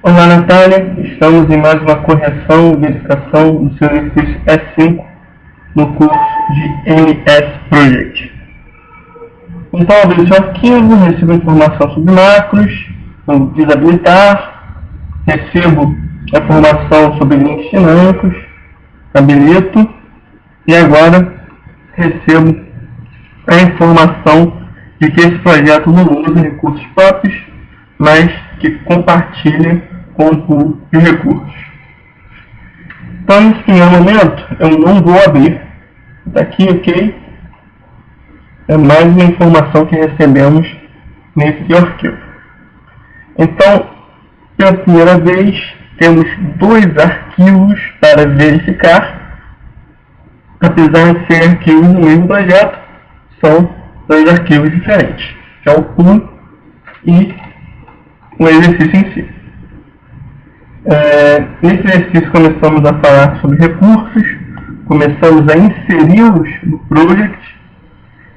Olá, Natália. Estamos em mais uma correção e verificação do seu exercício S5 no curso de MS Project. Então, abri o seu arquivo, recebo informação sobre macros, vou desabilitar, recebo a informação sobre links dinâmicos, habilito e agora recebo a informação de que esse projeto não usa recursos próprios, mas que compartilha com o pool de recursos. Então, nesse primeiro momento, eu não vou abrir. Está aqui, ok? É mais uma informação que recebemos nesse arquivo. Então, pela primeira vez, temos dois arquivos para verificar. Apesar de serem arquivos do mesmo projeto, são dois arquivos diferentes, que é o pool e o exercício em si. Nesse exercício começamos a falar sobre recursos, começamos a inseri-los no project,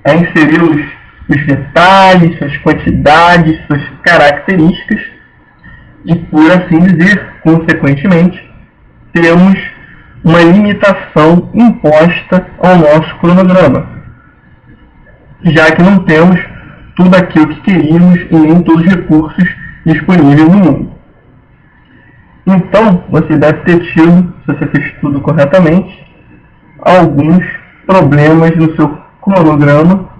a inseri-los os detalhes, suas quantidades, suas características e, por assim dizer, consequentemente, temos uma limitação imposta ao nosso cronograma, já que não temos tudo aquilo que queríamos e nem todos os recursos disponíveis no mundo. Então, você deve ter tido, se você fez tudo corretamente, alguns problemas no seu cronograma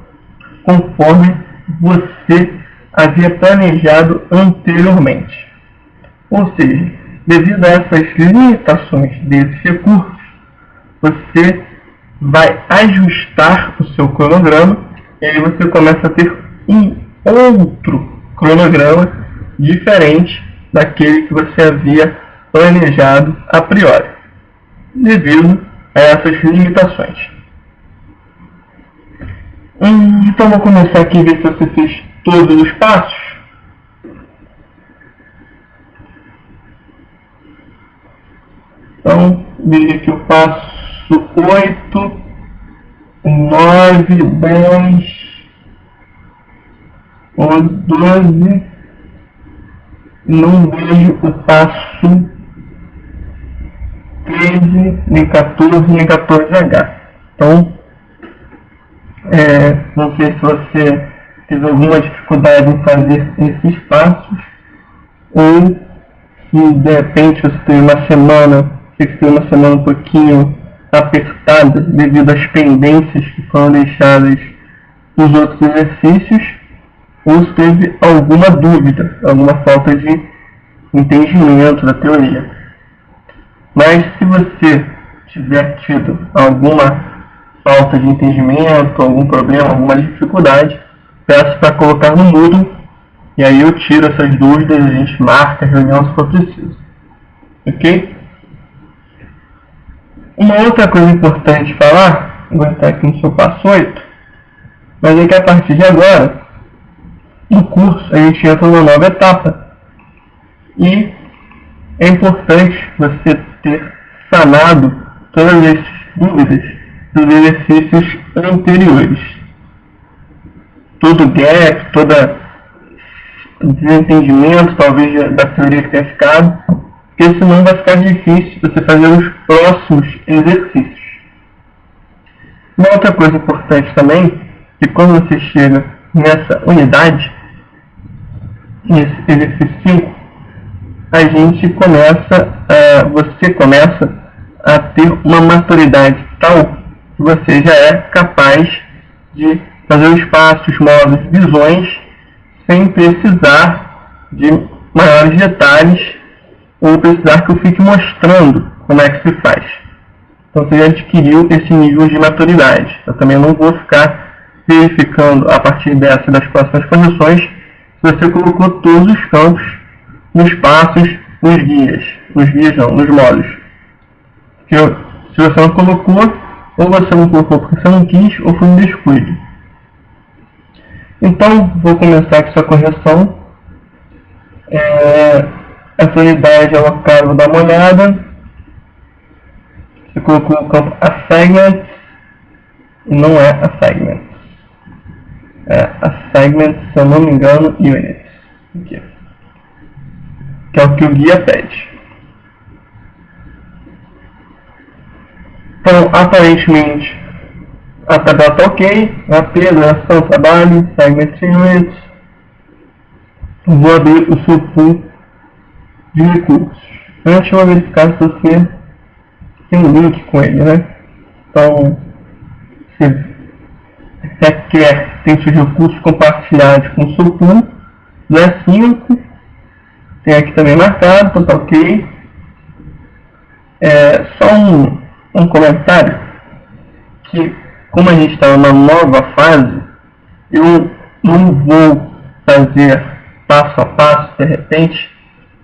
conforme você havia planejado anteriormente. Ou seja, devido a essas limitações desses recursos, você vai ajustar o seu cronograma e aí você começa a ter um outro cronograma diferente daquele que você havia planejado a priori, devido a essas limitações. Então vou começar aqui a ver se você fez todos os passos. Então, veja aqui o passo 8, 9, 10, 11, 12, não vejo o passo 13, nem 14, nem 14H. Então, não sei se você teve alguma dificuldade em fazer esses passos, ou se de repente você teve uma semana um pouquinho apertada devido às pendências que foram deixadas nos outros exercícios, ou se teve alguma dúvida, alguma falta de entendimento da teoria. Mas se você tiver tido alguma falta de entendimento, algum problema, alguma dificuldade, peço para colocar no Moodle, e aí eu tiro essas dúvidas e a gente marca a reunião se for preciso. Ok? Uma outra coisa importante de falar, vou entrar aqui no seu passo 8, mas é que a partir de agora, no curso, a gente entra numa nova etapa. E é importante você ter sanado todas as dúvidas dos exercícios anteriores. Todo gap, todo desentendimento, talvez, da teoria que tenha ficado, porque senão vai ficar difícil você fazer os próximos exercícios. Uma outra coisa importante também, que quando você chega nessa unidade, nesse exercício 5, você começa a ter uma maturidade tal que você já é capaz de fazer os passos, modos, visões, sem precisar de maiores detalhes ou precisar que eu fique mostrando como é que se faz. Então você já adquiriu esse nível de maturidade. Eu também não vou ficar verificando a partir dessa e das próximas posições se você colocou todos os campos nos passos, nos guias não, nos modos. Se você não colocou, ou você não colocou porque você não quis, ou foi um descuido. Então, vou começar aqui sua correção. Essa unidade é o cargo, vou dar uma olhada. Você colocou o campo Assignments, e não é Assignments. É Assignments, se eu não me engano, Units. Aqui. que é o que o guia pede. Então, aparentemente, a tabela está ok, AP, duração, trabalho, segment. Vou abrir o seu pool de recursos. Antes eu vou verificar se você tem um link com ele, né? Então, se requer, tem seus recursos compartilhados com o seu pool, é 5. Tem aqui também marcado, então tá ok. Só um comentário, que como a gente está numa nova fase, eu não vou fazer passo a passo, de repente,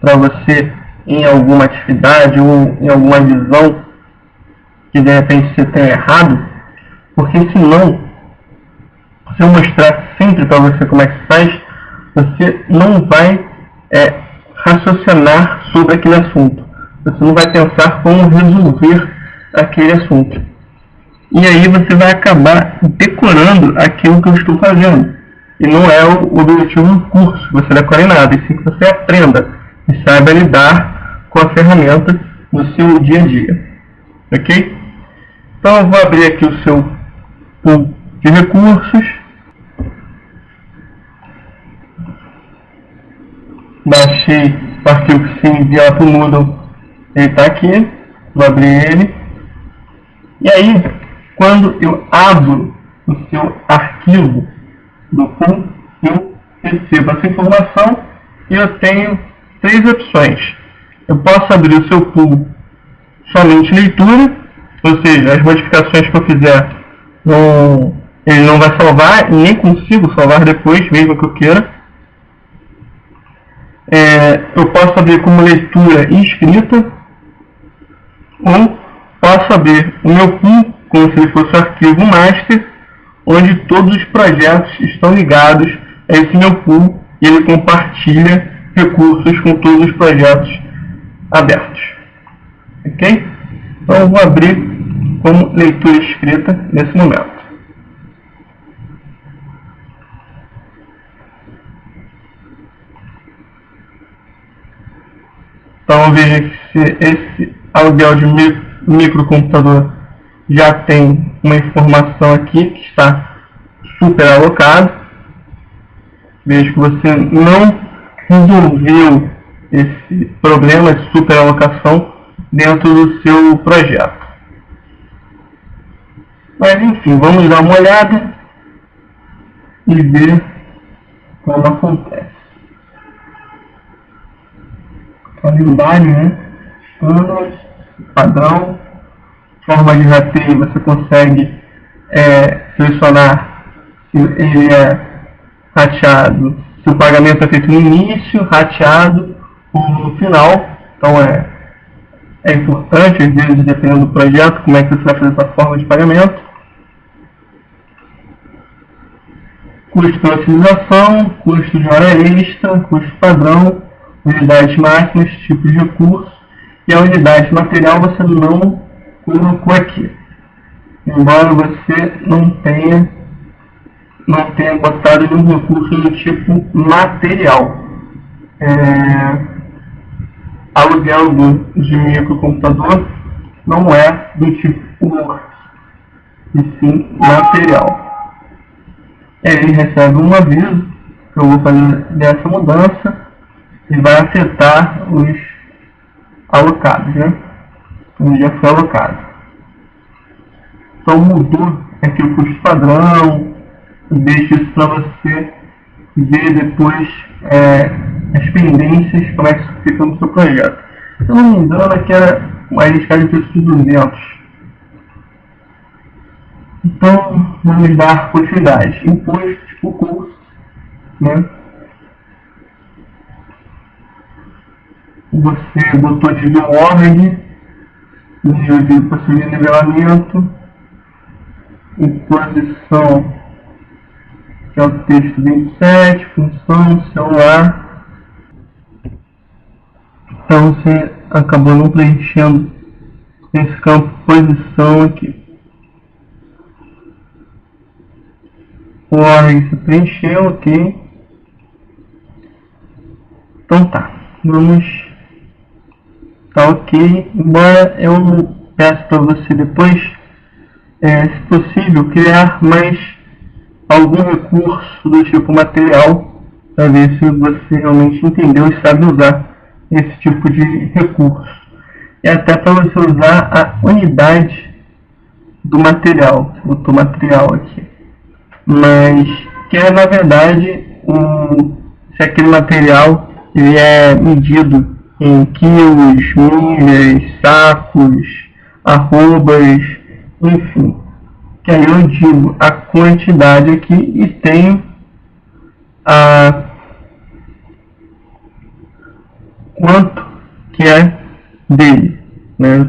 para você em alguma atividade ou em alguma visão que de repente você tenha errado, porque senão, se eu mostrar sempre para você como é que se faz, você não vai raciocinar sobre aquele assunto. Você não vai pensar como resolver aquele assunto. E aí você vai acabar decorando aquilo que eu estou fazendo. E não é o objetivo do curso, você decore nada, e sim que você aprenda e saiba lidar com a ferramenta no seu dia a dia. Ok? Então eu vou abrir aqui o seu pool de recursos. Baixei o arquivo que se enviar para o Moodle, ele está aqui, vou abrir ele. E aí, quando eu abro o seu arquivo do pool, eu recebo essa informação e eu tenho 3 opções. Eu posso abrir o seu pool somente leitura, ou seja, as modificações que eu fizer, ele não vai salvar e nem consigo salvar depois, mesmo que eu queira. Eu posso abrir como leitura e escrita, ou posso abrir o meu pool como se ele fosse o arquivo master, onde todos os projetos estão ligados a esse meu pool e ele compartilha recursos com todos os projetos abertos. Ok? Então eu vou abrir como leitura escrita nesse momento. Então veja que se esse aluguel de microcomputador já tem uma informação aqui que está super alocado. Veja que você não resolveu esse problema de superalocação dentro do seu projeto. Mas enfim, vamos dar uma olhada e ver como acontece. Calendário, né? Planos, padrão, forma de rateio, você consegue selecionar se ele é rateado, se o pagamento é feito no início, rateado ou no final. Então é importante, às vezes, dependendo do projeto, como é que você vai fazer essa forma de pagamento. Custo de utilização, custo de hora extra, custo padrão, unidades máximas, tipo de recurso, e a unidade material você não colocou aqui. Embora você não tenha botado nenhum recurso do tipo material. Aluguel de microcomputador não é do tipo Works, e sim material. Ele recebe um aviso que eu vou fazer dessa mudança e vai afetar os alocados, né? Ele já foi alocado. Então mudou aqui o custo padrão, deixo isso para você ver depois as pendências, como é que isso fica no seu projeto. Se eu não me engano, aqui era uma lista de preço de 200. Então, vamos dar continuidade. Imposto por curso, né? Você botou de ordem, nível de possível nivelamento, posição, que é o texto 27, função, celular. Então você acabou não preenchendo esse campo posição aqui. O ordem se preencheu, ok. Então tá. vamos, tá ok, embora eu peço para você depois, se possível, criar mais algum recurso do tipo material, para ver se você realmente entendeu e sabe usar esse tipo de recurso. E até para você usar a unidade do material, botou material aqui, mas que é na verdade se aquele material ele é medido em quilos, milhas, sacos, arrobas, enfim, que aí eu digo a quantidade aqui e tenho quanto que é dele, né? Eu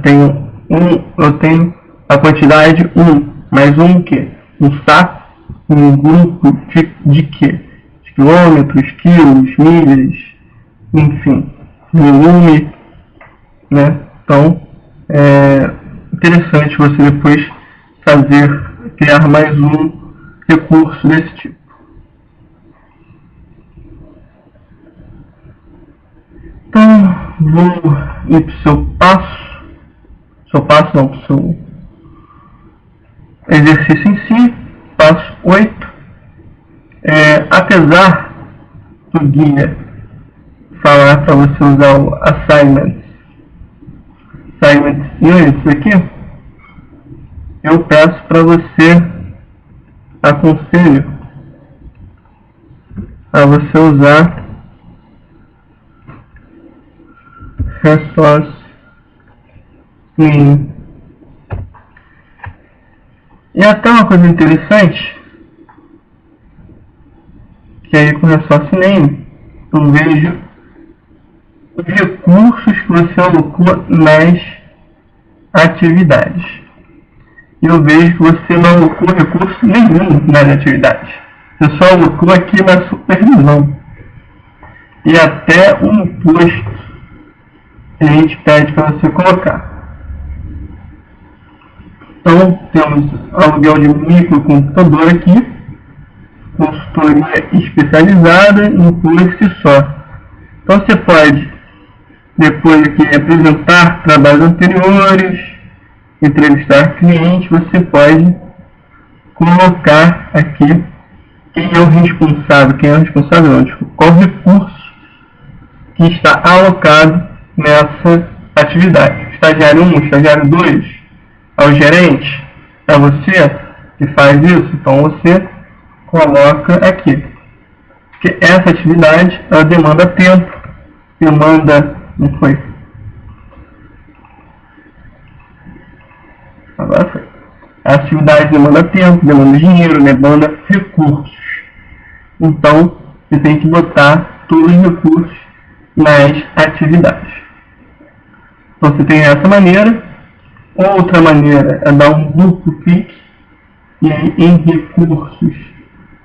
tenho a quantidade 1, mais um que? Um saco, um grupo de quê? De quilômetros, quilos, milhas, enfim, volume, né? Então, é interessante você depois criar mais um recurso desse tipo. Então, vou ir para o seu passo não, para o seu exercício em si, passo 8. Apesar do guia falar para você usar o assignment units aqui, eu peço para você, aconselho a você usar resource name. E até uma coisa interessante, que aí com resource name eu vejo os recursos que você alocou nas atividades. E eu vejo que você não alocou recurso nenhum nas atividades. Você só alocou aqui na supervisão. E até um imposto que a gente pede para você colocar. Então, temos aluguel de microcomputador aqui, consultoria especializada e um curso só. Então, você pode, depois aqui, apresentar trabalhos anteriores, entrevistar cliente, você pode colocar aqui quem é o responsável, qual recurso que está alocado nessa atividade. Estagiário 1, estagiário 2, é o gerente, é você que faz isso, então você coloca aqui. Porque essa atividade, ela demanda tempo, não foi? Agora foi. A atividade demanda tempo, demanda dinheiro, demanda recursos. Então, você tem que botar todos os recursos nas atividades. Então, você tem essa maneira. Outra maneira é dar um duplo clique e aí, em recursos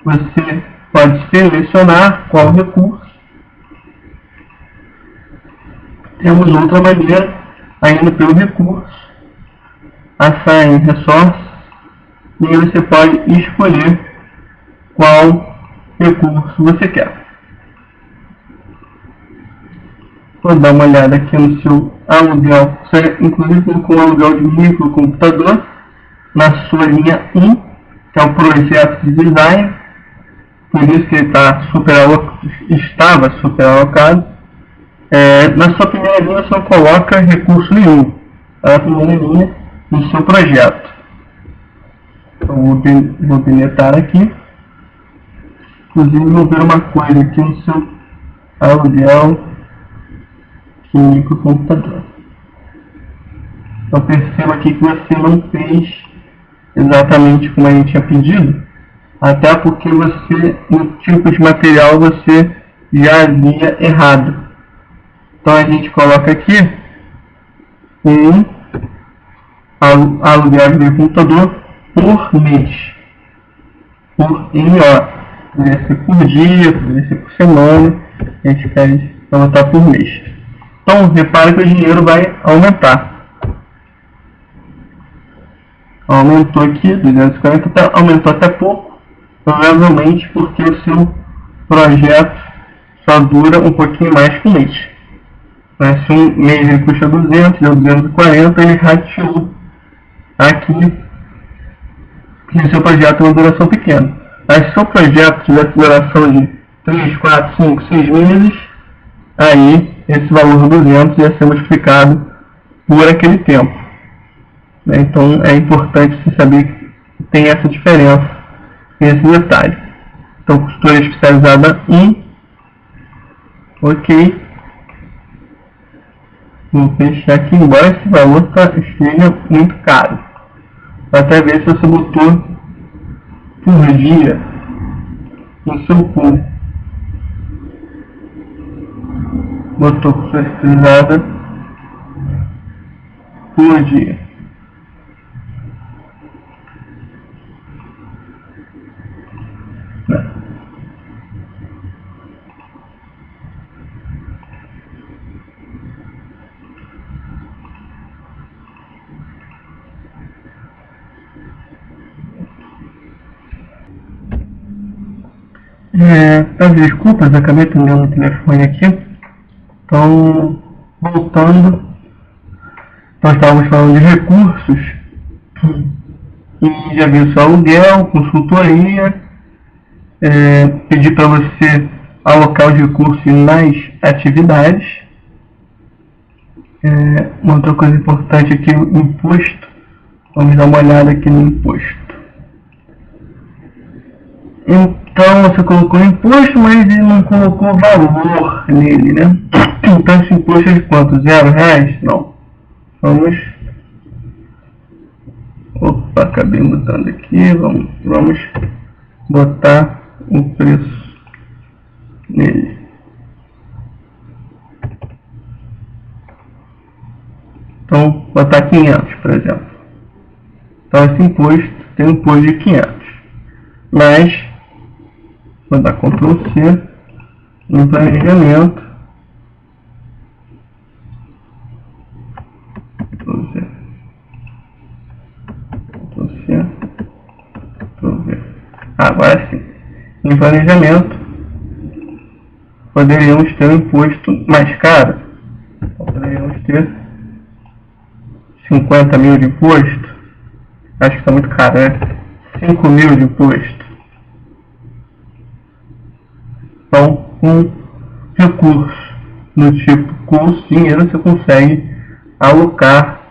você pode selecionar qual recurso. Temos outra maneira, ainda pelo recurso, assign resource, e aí você pode escolher qual recurso você quer. Vou dar uma olhada aqui no seu aluguel. Você inclusive colocou o aluguel de microcomputador na sua linha 1, que é o projeto de design. Por isso que ele estava super alocado. Na sua primeira linha você não coloca recurso nenhum. Na primeira linha no seu projeto. Então, vou deletar aqui. Inclusive vou ver uma coisa aqui no seu aluguel de microcomputador. Então perceba aqui que você não fez exatamente como a gente tinha pedido, até porque você, no tipo de material, você já havia errado. Então a gente coloca aqui um aluguel de microcomputador por mês, por MO. Poderia ser por dia, poderia ser por semana, a gente pede para botar por mês. Então, repare que o dinheiro vai aumentar. Aumentou aqui, 240, aumentou até pouco, provavelmente porque o seu projeto só dura um pouquinho mais que um mês. Mas se um mês ele custa 200 ou 240, ele rateou aqui no seu projeto uma duração pequena. Mas se o seu projeto tiver duração de 3, 4, 5, 6 meses, aí esse valor de 200 ia ser multiplicado por aquele tempo. Então é importante você saber que tem essa diferença, esse detalhe. Então, consultoria especializada 1, ok. Vou fechar aqui, embora esse valor esteja muito caro. Vou até ver se você botou por dia no seu pool. Botou consultoria especializada por dia. Peço desculpas, acabei atendendo o telefone aqui. Então, voltando, nós estávamos falando de recursos e já viu seu aluguel, consultoria, pedir para você alocar os recursos nas atividades. Uma outra coisa importante aqui, o imposto. Vamos dar uma olhada aqui no imposto. Então você colocou o imposto, mas ele não colocou valor nele, né? Então esse imposto é de quanto? R$0? Não. Vamos... Opa, acabei mudando aqui. Vamos botar o preço nele. Então, botar 500, por exemplo. Então esse imposto tem um imposto de 500. Mas vou dar Ctrl C no planejamento. Ctrl C. Ctrl C. Ctrl V. Agora sim. Em planejamento, poderíamos ter um imposto mais caro. Então, poderíamos ter 50 mil de imposto. Acho que está muito caro, né? 5 mil de imposto. Então, com recurso no tipo custo dinheiro, você consegue alocar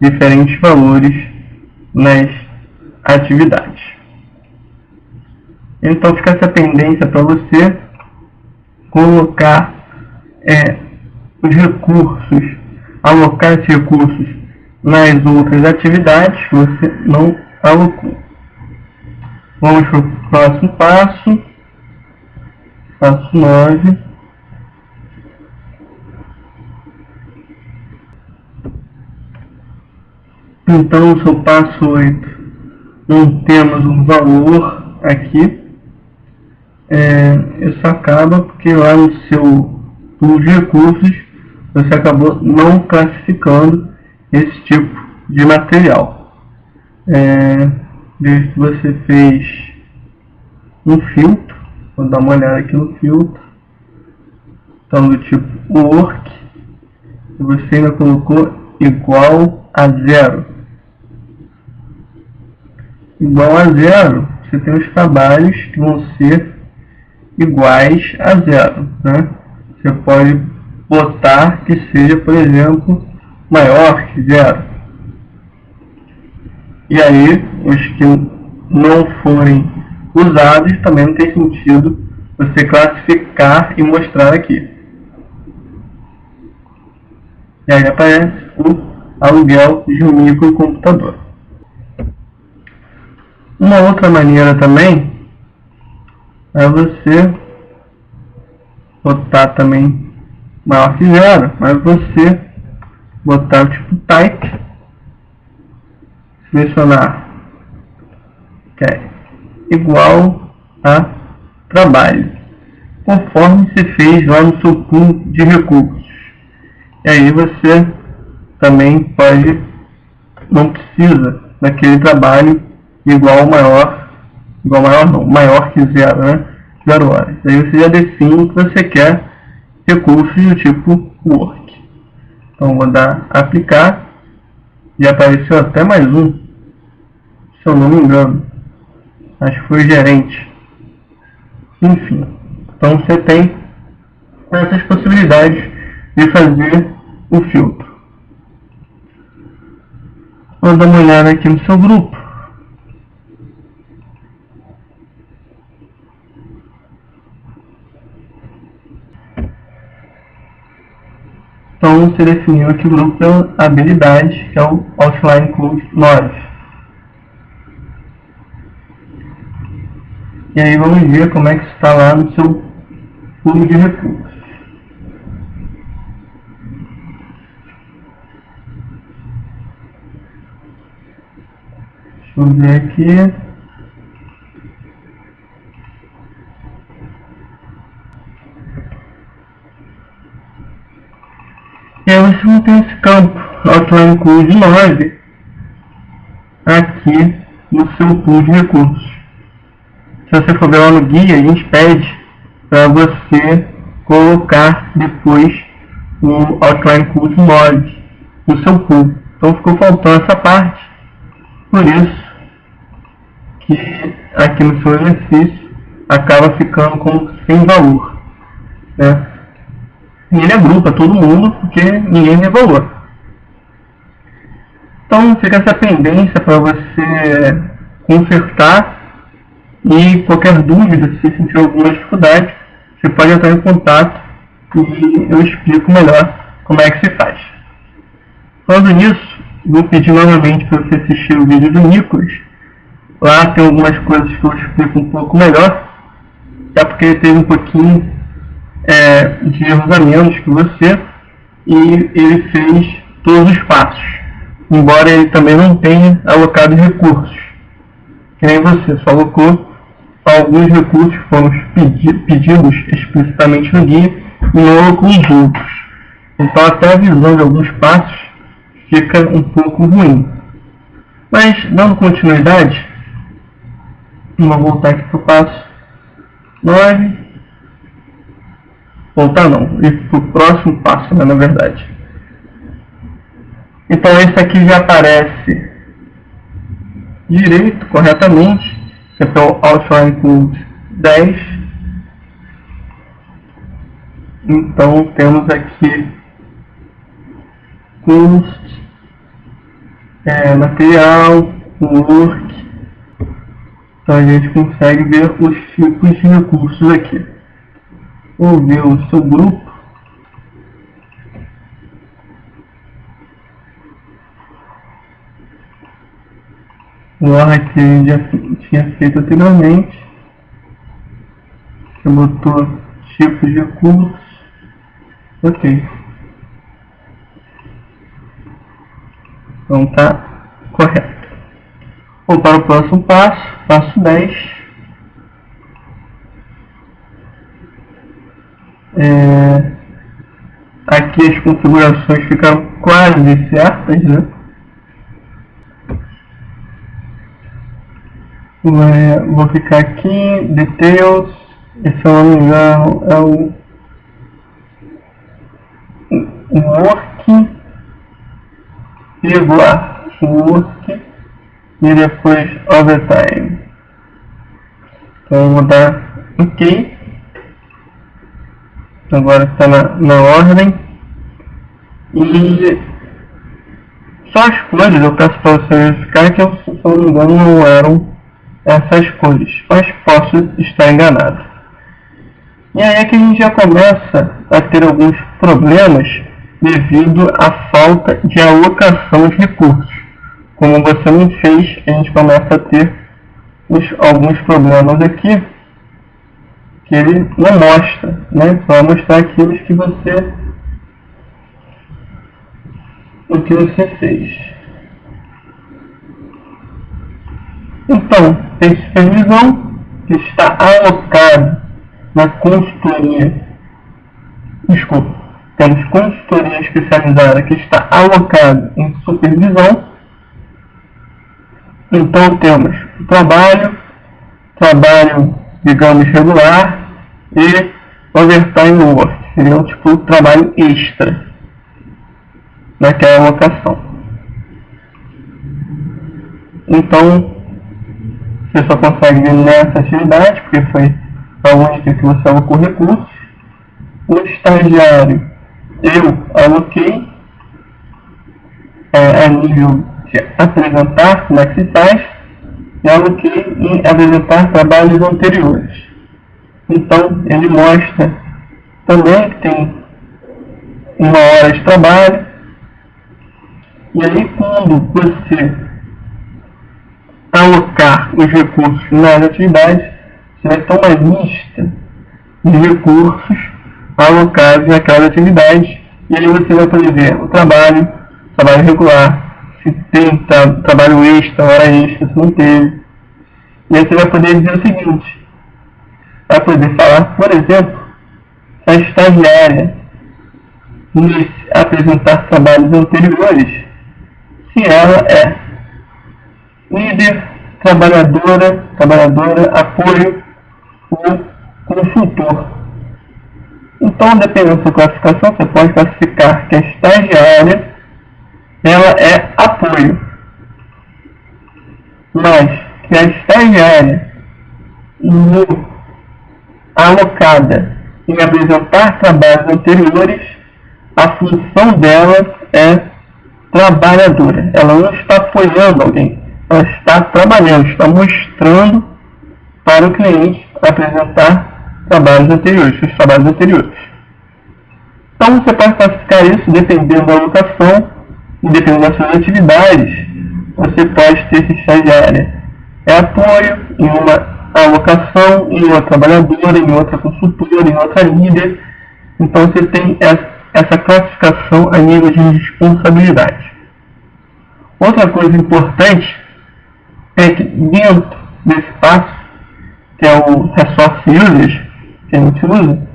diferentes valores nas atividades. Então, fica essa pendência para você colocar os recursos, alocar esses recursos nas outras atividades que você não alocou. Vamos para o próximo passo. Passo 9. Então, no seu passo 8, não temos um valor aqui. Isso acaba porque lá no seu pool de recursos, você acabou não classificando esse tipo de material. Veja que você fez um filtro. Vou dar uma olhada aqui no filtro. Então, do tipo work, você ainda colocou igual a 0. Igual a 0, você tem os trabalhos que vão ser iguais a 0. Né? Você pode botar que seja, por exemplo, maior que 0. E aí, os que não forem usados, também não tem sentido você classificar e mostrar aqui. E aí aparece o aluguel de um microcomputador. Uma outra maneira também é você botar também maior que 0, mas você botar o tipo type, selecionar que é igual a trabalho, conforme se fez lá no seu pool de recursos. E aí você também pode, não precisa daquele trabalho maior que 0, né? 0 horas. Aí você já define que você quer recursos do tipo work. Então vou dar aplicar. E apareceu até mais um, se eu não me engano. Acho que foi o gerente. Enfim, então você tem essas possibilidades de fazer o filtro. Vou dar uma olhada aqui no seu grupo. Então você definiu aqui o grupo pela habilidade, que é o Outline Code 9. E aí vamos ver como é que está lá no seu pool de recursos. Deixa eu ver aqui. E aí você não tem esse campo Outline Code 9 aqui no seu pool de recursos. Se você for ver lá no guia, a gente pede para você colocar depois o Outline Code 9 no seu pool. Então ficou faltando essa parte. Por isso que aqui no seu exercício acaba ficando como sem valor, né? E ele agrupa todo mundo porque ninguém tem valor. Então fica essa pendência para você consertar. E qualquer dúvida, se sentir alguma dificuldade, você pode entrar em contato e eu explico melhor como é que se faz. Falando nisso, vou pedir novamente para você assistir o vídeo do Nicolas. Lá tem algumas coisas que eu explico um pouco melhor, até porque ele teve um pouquinho de erros a menos que você, e ele fez todos os passos, embora ele também não tenha alocado recursos, que nem você, só alocou alguns recursos que foram pedidos explicitamente no guia e não alocou os outros. Então até a visão de alguns passos fica um pouco ruim. Mas dando continuidade, vou voltar aqui para o passo 9. Voltar não, ir para o próximo passo, né, na verdade. Então esse aqui já aparece direito, corretamente, que é o Outline Code 10. Então temos aqui custo, material, work. Então a gente consegue ver os tipos de recursos aqui. Vou ver o seu grupo. O work que a gente já tinha feito anteriormente. Você botou tipos de recursos. Ok. Então tá correto. Vou para o próximo passo, passo 10. Aqui as configurações ficaram quase certas, né? Vou ficar aqui, details, e se eu não me engano é o work, vírgula, work, e depois overtime. Então eu vou dar OK. Agora está na ordem. E só as cores eu peço para você verificar que, se eu não me engano, não eram essas cores, mas posso estar enganado. E aí é que a gente já começa a ter alguns problemas devido à falta de alocação de recursos. Como você não fez, a gente começa a ter alguns problemas aqui que ele não mostra, né? Só vai mostrar aqueles que você fez. Então, tem supervisão que está alocado na consultoria. Desculpa, temos consultoria especializada que está alocado em supervisão. Então temos trabalho, digamos, regular e overtime work, seria um tipo de trabalho extra. naquela locação. Então, você só consegue ver nessa atividade, porque foi a única que você alocou recursos. O estagiário, eu aloquei a nível de apresentar como é que se faz, e aloquei em apresentar trabalhos anteriores. Então, ele mostra também que tem 1 hora de trabalho, e aí quando você alocar os recursos nas atividades, você vai ter uma lista de recursos alocados naquela atividade, e aí você vai poder ver o trabalho regular, se tem trabalho extra, hora extra, se não teve. E aí você vai poder dizer o seguinte, vai poder falar, por exemplo, a estagiária nesse apresentar trabalhos anteriores, se ela é líder, trabalhadora, apoio ou consultor. Então, dependendo da sua classificação, você pode classificar que a estagiária ela é apoio, mas que a estagiária alocada em apresentar trabalhos anteriores, a função dela é trabalhadora. Ela não está apoiando alguém, ela está trabalhando, está mostrando para o cliente apresentar trabalhos anteriores, seus trabalhos anteriores. Então você pode classificar isso dependendo da alocação e dependendo das suas atividades. Você pode ter essa estagiária é apoio em uma alocação, em uma trabalhadora, em outra consultora, em outra líder. Então você tem essa classificação a nível de responsabilidade. Outra coisa importante é que dentro desse passo, que é o resource usage, que a gente usa,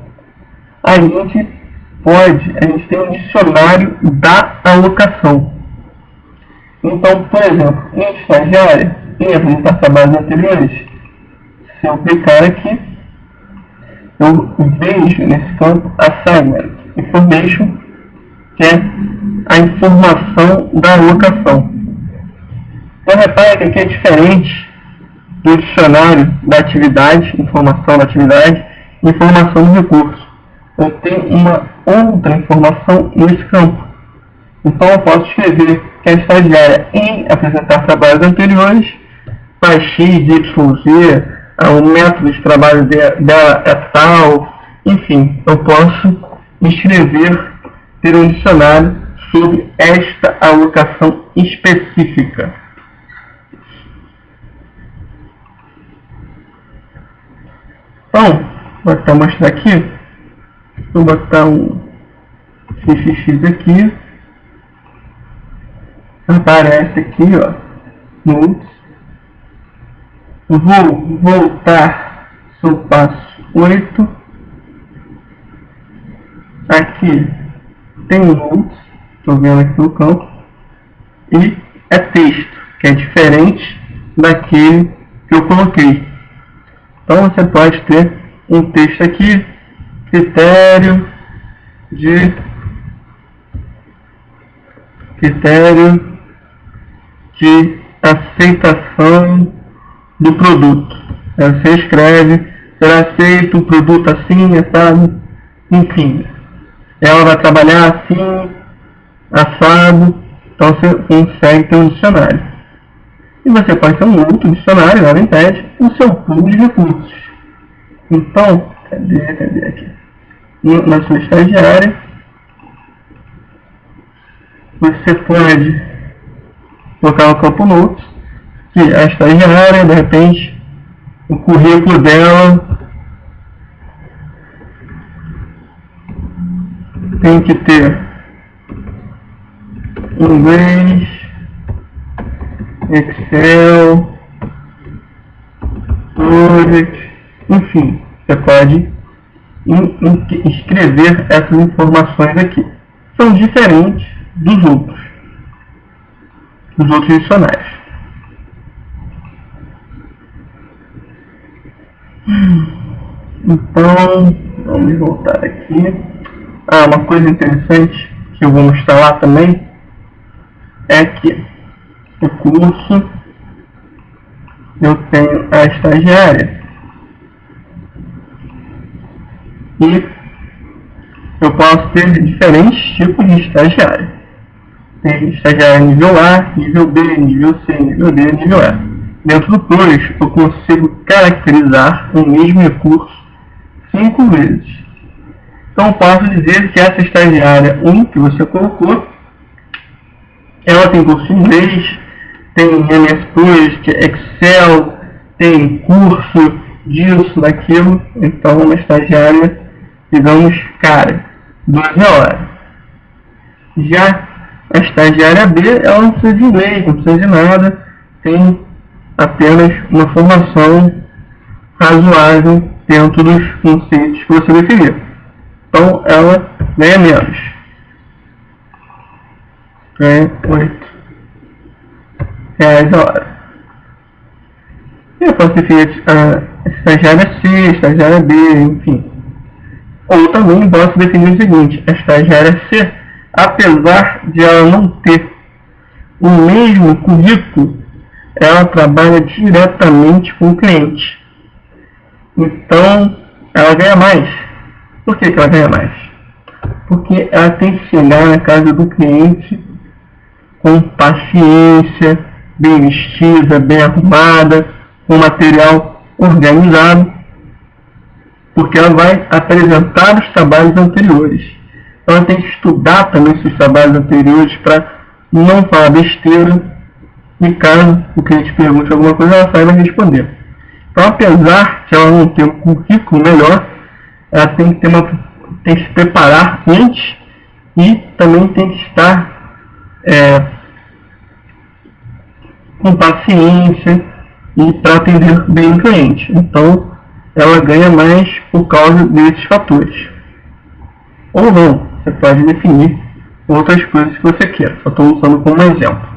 a gente tem um dicionário da alocação. Então, por exemplo, em estagiária, em apresentar trabalhos anteriores, se eu clicar aqui, eu vejo nesse campo assignment, information, que é a informação da alocação. Então, repare que aqui é diferente do dicionário da atividade, informação da atividade, informação do recurso. Eu tenho uma outra informação nesse campo. Então eu posso escrever que a estagiária em apresentar trabalhos anteriores faz X, Y, Z, o método de trabalho dela é tal, enfim, eu posso escrever, ter um dicionário sobre esta alocação específica. Então, vou até mostrar aqui. Vou botar um XXX aqui. Aparece aqui, ó, notes. Vou voltar ao passo 8. Aqui tem notes, estou vendo aqui no campo. E é texto, que é diferente daquele que eu coloquei. Então você pode ter um texto aqui, critério de aceitação do produto. Você escreve, será aceito o produto assim, assado, enfim. Ela vai trabalhar assim, assado, então você consegue ter um dicionário. E você pode ter um outro dicionário, nada impede, o seu pool de recursos. Então, cadê aqui? Na sua estagiária, você pode colocar no campo notes que a estagiária, de repente, o currículo dela tem que ter inglês, Excel, Project, enfim, você pode escrever essas informações aqui. São diferentes dos outros dicionários. Então, vamos voltar aqui. Uma coisa interessante que eu vou mostrar lá também é que o curso eu tenho a estagiária e eu posso ter diferentes tipos de estagiária. Tem estagiária nível A, nível B, nível C, nível D, nível E. Dentro do PROS, eu consigo caracterizar o mesmo recurso 5 vezes. Então, eu posso dizer que essa estagiária 1 que você colocou, ela tem curso de inglês, tem MS Project, Excel, tem curso disso, daquilo. Então, uma estagiária, digamos, cara, 12 horas. Já a estagiária B, ela não precisa de inglês, não precisa de nada, tem apenas uma formação razoável dentro dos conceitos que você definir. Então, ela ganha menos. Ganha R$8 a hora. E eu posso definir a estagiária C, a estagiária B, enfim. Ou também posso definir o seguinte: a estagiária C, apesar de ela não ter o mesmo currículo, ela trabalha diretamente com o cliente. Então, ela ganha mais. Por que ela ganha mais? Porque ela tem que chegar na casa do cliente com paciência, bem vestida, bem arrumada, com material organizado, porque ela vai apresentar os trabalhos anteriores. Ela tem que estudar também seus trabalhos anteriores para não falar besteira, e caso o cliente pergunte alguma coisa, ela saiba responder. Então, apesar de ela não ter um currículo melhor, ela tem que se preparar antes e também tem que estar com paciência e para atender bem o cliente. Então, ela ganha mais por causa desses fatores. Ou não, você pode definir outras coisas que você queira. Só estou usando como exemplo.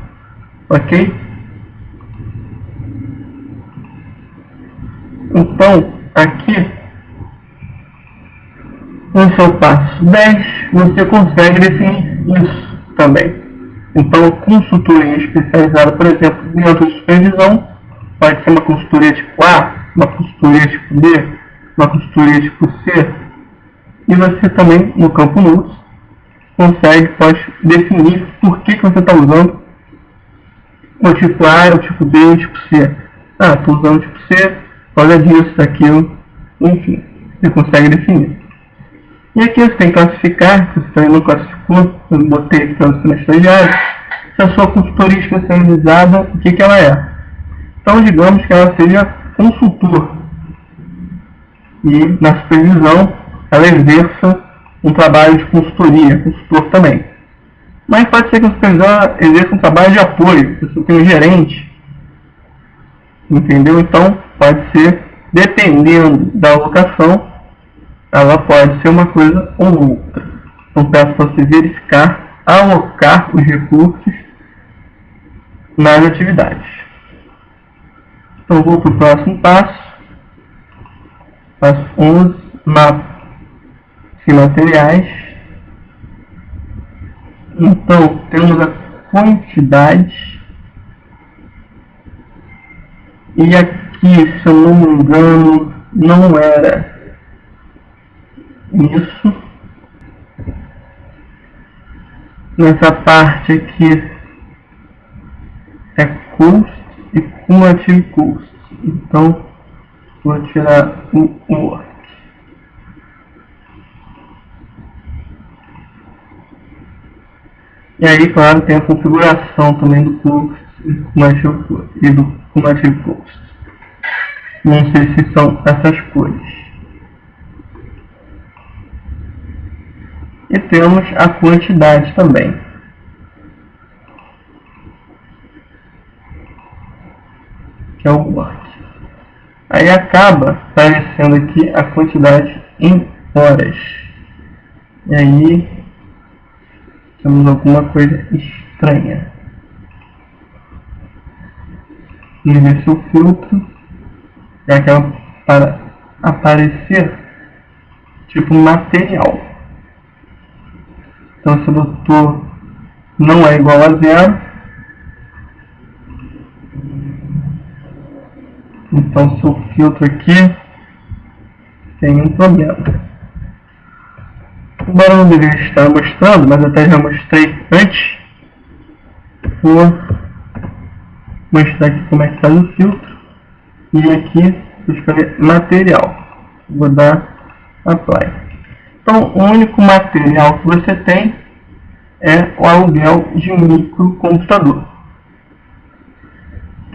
Ok? Então, aqui no seu passo 10, você consegue definir isso também. Então, consultoria especializada, por exemplo, dentro de supervisão, pode ser uma consultoria tipo A, uma consultoria tipo B, uma consultoria tipo C. E você também, no campo NUTS, pode definir por que você está usando o tipo A, o tipo B e o tipo C. Ah, estou usando o tipo C, por causa disso, daquilo, enfim, você consegue definir. E aqui você tem que classificar, que você também não classificou, eu botei aqui para você na estagiária, se a sua consultoria especializada, o que ela é. Então, digamos que ela seja consultor, e na supervisão ela exerça um trabalho de consultoria, consultor também. Mas pode ser que a supervisão exerça um trabalho de apoio, você tem um gerente, entendeu? Então, pode ser, dependendo da alocação, ela pode ser uma coisa ou outra. Então, peço para você verificar, alocar os recursos nas atividades. Então, vou para o próximo passo. Passo 11, mapa de materiais. Então, temos a quantidade. E aqui, se eu não me engano, não era isso. Nessa parte aqui é custo e cumulative custo. Então, vou tirar o work. E aí, claro, tem a configuração também do custo e do cumulative custo. Não sei se são essas cores. E temos a quantidade também. Que é o work. Aí acaba aparecendo aqui a quantidade em horas. E aí temos alguma coisa estranha. E ver se o filtro é aquela para aparecer tipo material. Então, se botou não é igual a 0, Então seu filtro aqui tem um problema. Embora não deveria estar mostrando, mas até já mostrei antes, vou mostrar aqui como é que faz o filtro. E aqui vou escolher material. Vou dar apply. Então o único material que você tem é o aluguel de um microcomputador.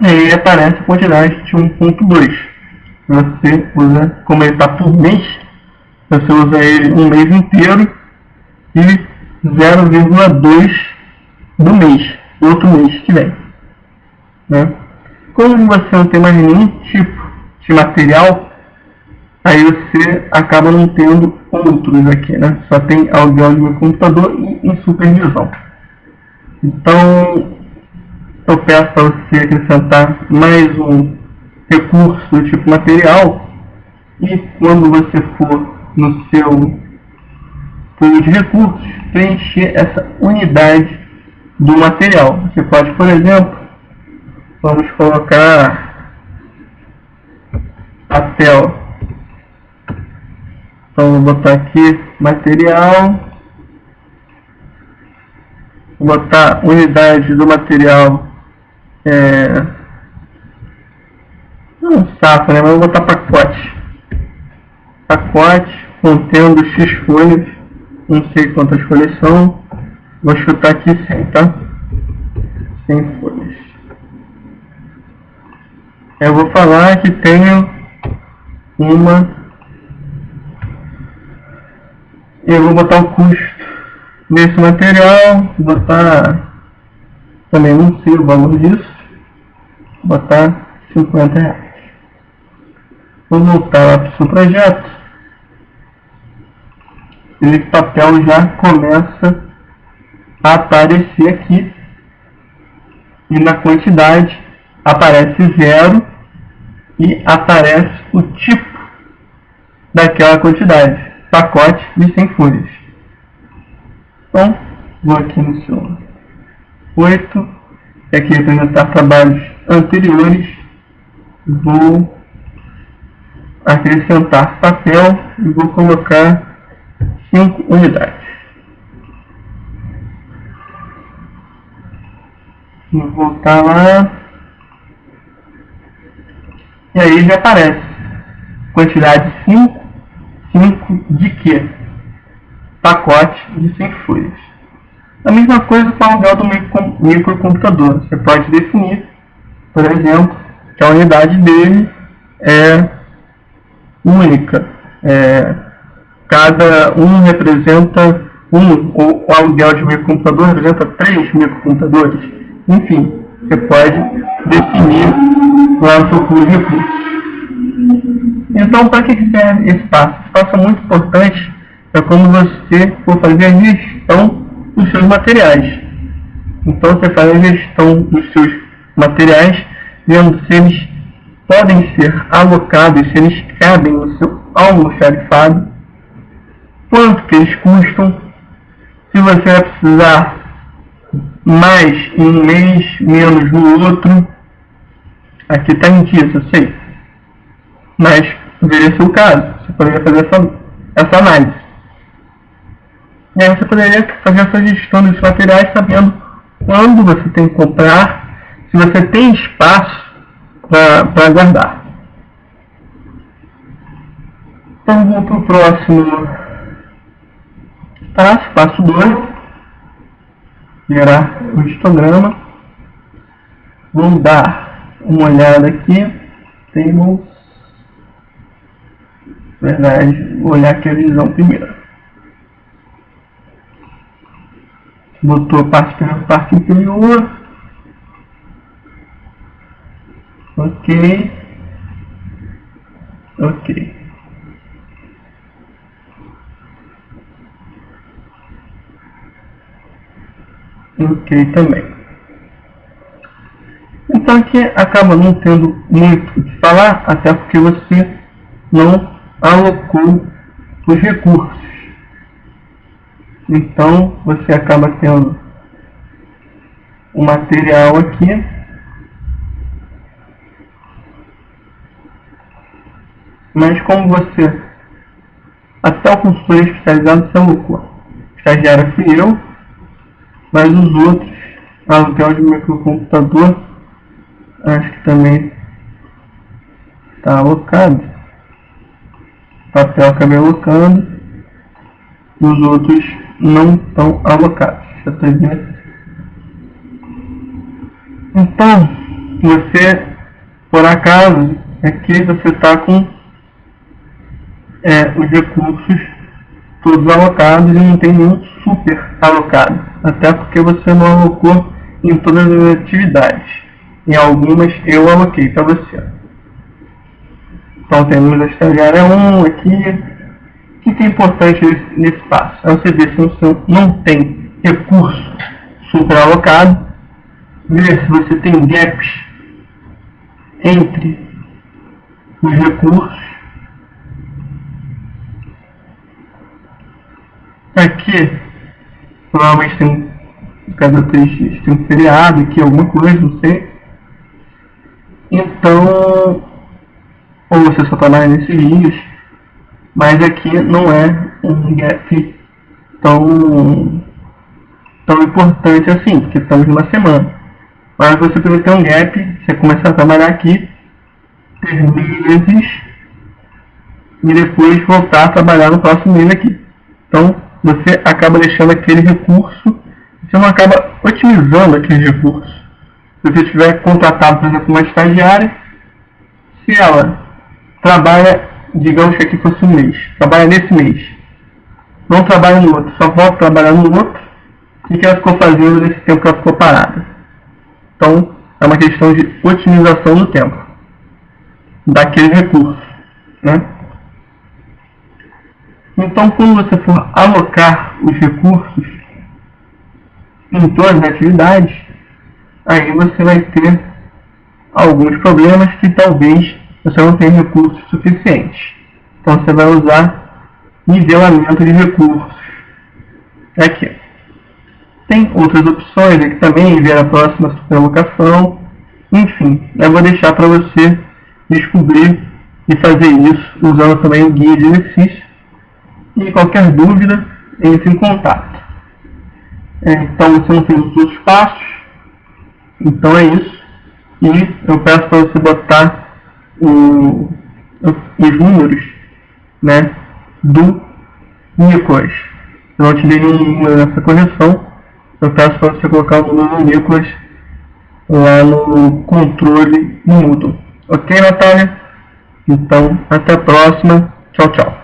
E aí aparece a quantidade de 1.2. Você usa, como ele está por mês, você usa ele um mês inteiro e 0,2 do mês, outro mês que vem. Né? Como você não tem mais nenhum tipo de material, aí você acaba não tendo outros aqui, né? Só tem aluguel de meu computador e supervisão. Então, eu peço para você acrescentar mais um recurso do tipo material, e quando você for no seu pool de recursos, preencher essa unidade do material. Você pode, por exemplo, vamos colocar papel. Então vou botar aqui material, vou botar unidade do material, não saco, né? Mas vou botar pacote. Pacote contendo X folhas, não sei quantas folhas são, vou chutar aqui 100, tá? 100 folhas. Eu vou falar que tenho uma, eu vou botar o custo desse material, vou botar, também não sei o valor disso, vou botar R$50. Vou voltar lá para o seu projeto. Esse papel já começa a aparecer aqui, e na quantidade aparece 0 e aparece o tipo daquela quantidade, pacote de 100 folhas. Então, vou aqui no seu 8, e aqui representar trabalhos anteriores, vou acrescentar papel e vou colocar 5 unidades. Vou voltar lá. E aí já aparece quantidade 5. 5 de quê? Pacote de 100 folhas. A mesma coisa com o aluguel do microcomputador. Você pode definir, por exemplo, que a unidade dele é única. Cada um representa ou o aluguel de um microcomputador representa 3 microcomputadores. Enfim, você pode definir lá no seu pool de recursos. Então, para que serve esse passo? Esse passo é muito importante, é quando você for fazer a gestão dos seus materiais. Então, você faz a gestão dos seus materiais, vendo se eles podem ser alocados, se eles cabem no seu almoxarifado, quanto que eles custam, se você vai precisar mais em um mês, menos no outro. Aqui está mentindo, eu sei, mas deveria ser o caso, você poderia fazer essa análise. E aí você poderia fazer essa gestão dos materiais sabendo quando você tem que comprar, se você tem espaço para guardar. Então vou para o próximo passo 2, gerar o histograma. Vamos dar uma olhada aqui, tables, verdade, vou olhar aqui a visão primeiro. Botou parte superior, parte inferior, ok, ok. Ok também. Então aqui acaba não tendo muito o que falar, até porque você não alocou os recursos. Então você acaba tendo o material aqui, Mas como você, até o consultor especializado se alocou. Estagiário fui eu, mas os outros, aluguel de microcomputador, acho que também está alocado. Papel acabei alocando, e os outros não estão alocados. Já tá vendo? Então, você, por acaso, aqui você está com os recursos todos alocados e não tem nenhum super alocado. Até porque você não alocou em todas as atividades. Em algumas eu aloquei para você. Então temos a estagiária 1 aqui. O que é importante nesse passo? É você ver se você não tem recurso super alocado, ver se você tem gaps entre os recursos. Aqui provavelmente tem cada 3 dias tem um feriado aqui, alguma coisa, não sei. Então, ou você só trabalha nesses dias, mas aqui não é um gap tão importante assim, porque estamos numa semana. Mas você precisa ter um gap, você começa a trabalhar aqui, ter meses, e depois voltar a trabalhar no próximo mês aqui. Então, você acaba deixando aquele recurso, você não acaba otimizando aquele recurso. Se você estiver contratado, por exemplo, uma estagiária, se ela trabalha, digamos que aqui fosse um mês, trabalha nesse mês, não trabalha no outro, só volta a trabalhar no outro, o que ela ficou fazendo nesse tempo que ela ficou parada? Então, é uma questão de otimização do tempo, daquele recurso, né? Então, quando você for alocar os recursos em todas as atividades, aí você vai ter alguns problemas que talvez você não tenha recursos suficientes. Então, você vai usar nivelamento de recursos. Aqui. Tem outras opções aqui também, ver a próxima superalocação. Enfim, eu vou deixar para você descobrir e fazer isso usando também o guia de exercício. E qualquer dúvida, entre em contato. Então você não fez os outros passos. Então é isso. E eu peço para você botar os números, né, do Nicolas. Eu não te dei nenhum número nessa correção. Eu peço para você colocar o número do Nicolas lá no controle no Moodle. Ok, Natália? Então, até a próxima. Tchau, tchau.